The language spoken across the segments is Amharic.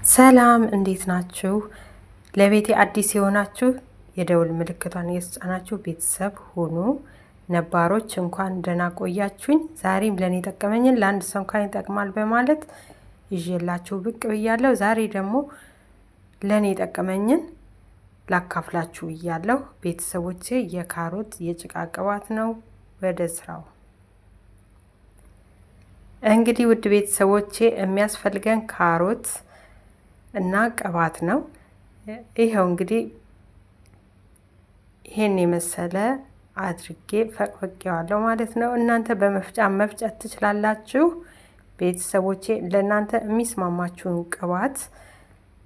ሰላም እንዴት ናችሁ? ለቤቴ አዲስ የሆናችሁ የደውል ምልክቷን የተጫናችሁ ቤተሰብ ሁኑ። ነባሮች እንኳን ደህና ቆያችሁኝ። ዛሬም ለኔ ጠቀመኝን ለአንድ ሰው እንኳን ይጠቅማል በማለት ይዤላችሁ ብቅ ብያለሁ። ዛሬ ደግሞ ለኔ ጠቀመኝን ላካፍላችሁ ብያለሁ። ቤተሰቦቼ የካሮት የጭቃ ቅባት ነው። ወደ ስራው እንግዲህ ውድ ቤተሰቦቼ የሚያስፈልገን ካሮት እና ቅባት ነው። ይሄው እንግዲህ ይሄን የመሰለ አድርጌ ፈቅፍቄዋለሁ ማለት ነው። እናንተ በመፍጫ መፍጨት ትችላላችሁ። ቤተሰቦቼ ለእናንተ የሚስማማችሁን ቅባት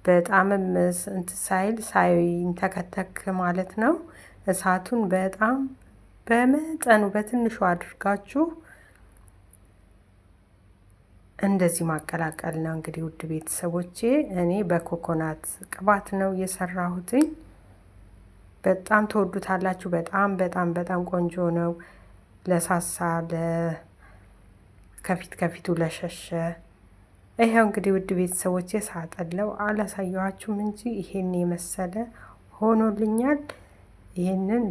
በጣምም እንት ሳይል ሳይንተከተክ ማለት ነው። እሳቱን በጣም በመጠኑ በትንሹ አድርጋችሁ እንደዚህ ማቀላቀል ነው። እንግዲህ ውድ ቤተሰቦቼ እኔ በኮኮናት ቅባት ነው የሰራሁትኝ። በጣም ተወዱታላችሁ። በጣም ቆንጆ ነው። ለሳሳ ከፊቱ ለሸሸ ይሄው እንግዲህ ውድ ቤተሰቦቼ ሳጠለው አላሳየኋችሁም እንጂ ይሄን የመሰለ ሆኖልኛል። ይሄንን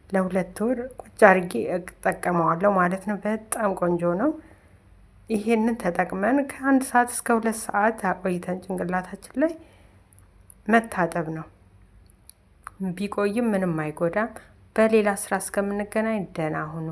ለሁለት ወር ቁጭ አድርጌ እጠቀመዋለሁ ማለት ነው። በጣም ቆንጆ ነው። ይሄንን ተጠቅመን ከ1 ሰዓት እስከ 2 ሰዓት አቆይተን ጭንቅላታችን ላይ መታጠብ ነው። ቢቆይም ምንም አይጎዳም። በሌላ ስራ እስከምንገናኝ ደህና ሁኑ።